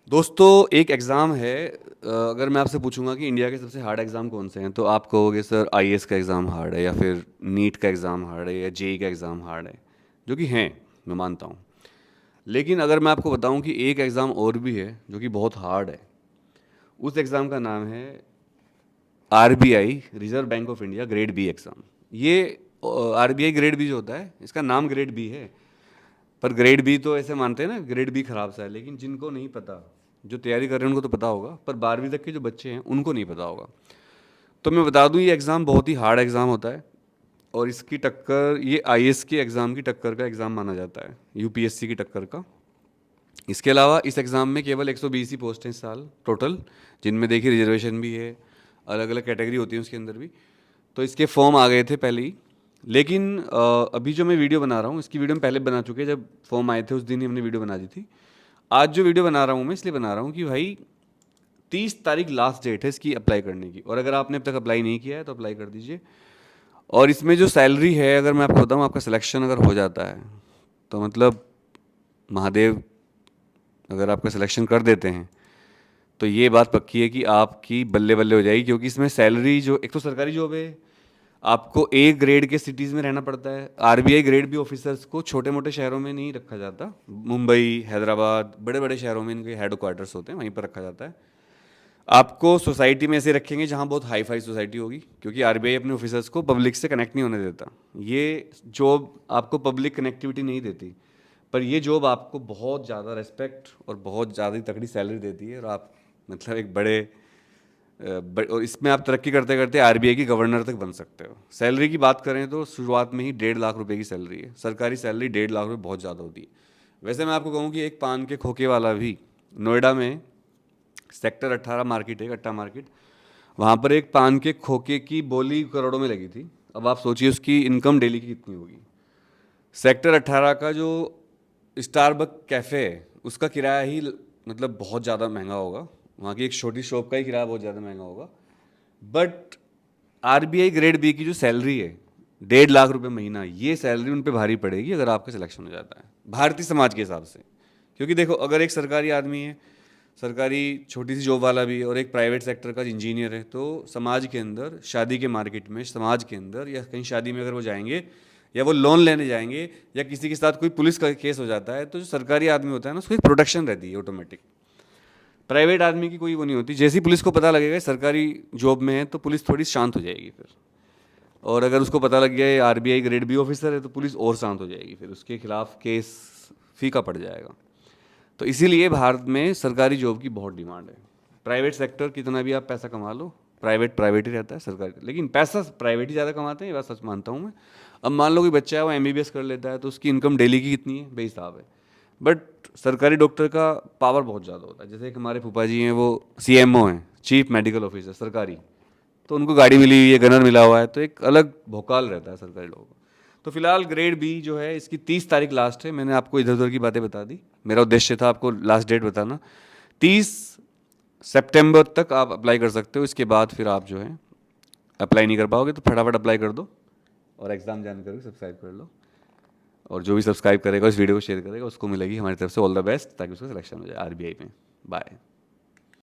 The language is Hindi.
दोस्तों एक एग्ज़ाम है। अगर मैं आपसे पूछूंगा कि इंडिया के सबसे हार्ड एग्ज़ाम कौन से हैं तो आप कहोगे सर आईएएस का एग्ज़ाम हार्ड है या फिर नीट का एग्ज़ाम हार्ड है या जेई का एग्ज़ाम हार्ड है, जो कि हैं, मैं मानता हूँ। लेकिन अगर मैं आपको बताऊँ कि एक एग्ज़ाम और भी है जो कि बहुत हार्ड है, उस एग्ज़ाम का नाम है RBI, Reserve Bank of India grade B exam. ये आरबीआई ग्रेड बी जो होता है, इसका नाम ग्रेड बी है, पर ग्रेड बी तो ऐसे मानते हैं ना, ग्रेड बी खराब सा है। लेकिन जिनको नहीं पता, जो तैयारी कर रहे हैं उनको तो पता होगा, पर 12वीं तक के जो बच्चे हैं उनको नहीं पता होगा। तो मैं बता दूं, ये एग्ज़ाम बहुत ही हार्ड एग्ज़ाम होता है और इसकी टक्कर ये आईएएस के एग्ज़ाम की टक्कर का एग्ज़ाम माना जाता है, यूपीएससी की टक्कर का। इसके अलावा इस एग्ज़ाम में केवल 120 ही पोस्ट हैं इस साल टोटल, जिनमें देखिए रिजर्वेशन भी है, अलग अलग कैटेगरी होती है उसके अंदर भी। तो इसके फॉर्म आ गए थे पहले ही। लेकिन अभी जो मैं वीडियो बना रहा हूँ, इसकी वीडियो हम पहले बना चुके हैं, जब फॉर्म आए थे उस दिन ही हमने वीडियो बना दी थी। आज जो वीडियो बना रहा हूँ मैं इसलिए बना रहा हूँ कि भाई 30 तारीख लास्ट डेट है इसकी अप्लाई करने की, और अगर आपने अब तक अप्लाई नहीं किया है तो अप्लाई कर दीजिए। और इसमें जो सैलरी है, अगर मैं आपको बताऊँ, आपका सिलेक्शन अगर हो जाता है तो मतलब महादेव अगर आपका सिलेक्शन कर देते हैं तो ये बात पक्की है कि आपकी बल्ले बल्ले हो जाएगी, क्योंकि इसमें सैलरी जो, एक तो सरकारी जॉब है, आपको ए ग्रेड के सिटीज़ में रहना पड़ता है। आरबीआई ग्रेड बी ऑफिसर्स को छोटे मोटे शहरों में नहीं रखा जाता, मुंबई, हैदराबाद, बड़े बड़े शहरों में इनके हेड क्वार्टर्स होते हैं, वहीं पर रखा जाता है। आपको सोसाइटी में ऐसे रखेंगे जहाँ बहुत हाई फाई सोसाइटी होगी, क्योंकि आरबीआई अपने ऑफिसर्स को पब्लिक से कनेक्ट नहीं होने देता। ये जॉब आपको पब्लिक कनेक्टिविटी नहीं देती, पर ये जॉब आपको बहुत ज़्यादा रेस्पेक्ट और बहुत ज़्यादा तगड़ी सैलरी देती है, और आप मतलब एक और इसमें आप तरक्की करते करते आरबीआई की गवर्नर तक बन सकते हो। सैलरी की बात करें तो शुरुआत में ही 1.5 लाख रुपए की सैलरी है। सरकारी सैलरी 1.5 लाख रुपये बहुत ज़्यादा होती है। वैसे मैं आपको कहूँ कि एक पान के खोखे वाला भी नोएडा में सेक्टर 18 मार्केट है, अट्टा मार्केट, वहाँ पर एक पान के खोखे की बोली करोड़ों में लगी थी। अब आप सोचिए उसकी इनकम डेली की कितनी होगी। सेक्टर 18 का जो स्टारबक कैफ़े है उसका किराया ही मतलब बहुत ज़्यादा महंगा होगा। वहाँ की एक छोटी शॉप का ही किराया बहुत ज़्यादा महंगा होगा। बट आरबीआई ग्रेड बी की जो सैलरी है, 1.5 लाख रुपए महीना, ये सैलरी उन पे भारी पड़ेगी अगर आपका सिलेक्शन हो जाता है भारतीय समाज के हिसाब से। क्योंकि देखो, अगर एक सरकारी आदमी है, सरकारी छोटी सी जॉब वाला भी, और एक प्राइवेट सेक्टर का इंजीनियर है, तो समाज के अंदर, शादी के मार्केट में, समाज के अंदर या कहीं शादी में अगर वो जाएंगे या वो लोन लेने जाएंगे या किसी के साथ कोई पुलिस का केस हो जाता है, तो जो सरकारी आदमी होता है ना, उसको एक प्रोटेक्शन रहती है ऑटोमेटिक। प्राइवेट आदमी की कोई वो नहीं होती। जैसे ही पुलिस को पता लगेगा सरकारी जॉब में है तो पुलिस थोड़ी शांत हो जाएगी फिर। और अगर उसको पता लग गया ये आरबीआई ग्रेड बी ऑफिसर है तो पुलिस और शांत हो जाएगी, फिर उसके खिलाफ केस फीका पड़ जाएगा। तो इसीलिए भारत में सरकारी जॉब की बहुत डिमांड है। प्राइवेट सेक्टर कितना भी आप पैसा कमा लो, प्राइवेट प्राइवेट ही रहता है, सरकारी लेकिन पैसा प्राइवेट ही ज़्यादा कमाते हैं, ये बात सच मानता हूँ मैं। अब मान लो कोई बच्चा है वो एमबीबीएस कर लेता है तो उसकी इनकम डेली की कितनी है, बेहिसाब है। बट सरकारी डॉक्टर का पावर बहुत ज़्यादा होता है। जैसे एक हमारे फूफा जी हैं, वो सीएमओ हैं, चीफ मेडिकल ऑफिसर सरकारी, तो उनको गाड़ी मिली हुई है, गनर मिला हुआ है, तो एक अलग भौकाल रहता है सरकारी लोगों को। तो फिलहाल ग्रेड बी जो है इसकी 30 तारीख लास्ट है। मैंने आपको इधर उधर की बातें बता दी, मेरा उद्देश्य था आपको लास्ट डेट बताना। 30 सितंबर तक आप अप्लाई कर सकते हो। इसके बाद फिर आप जो है अप्लाई नहीं कर पाओगे, तो फटाफट अप्लाई कर दो और एग्ज़ाम जानकारी सब्सक्राइब कर लो। और जो भी सब्सक्राइब करेगा, इस वीडियो को शेयर करेगा, उसको मिलेगी हमारी तरफ से ऑल द बेस्ट, ताकि उसका सिलेक्शन हो जाए आरबीआई में। बाय।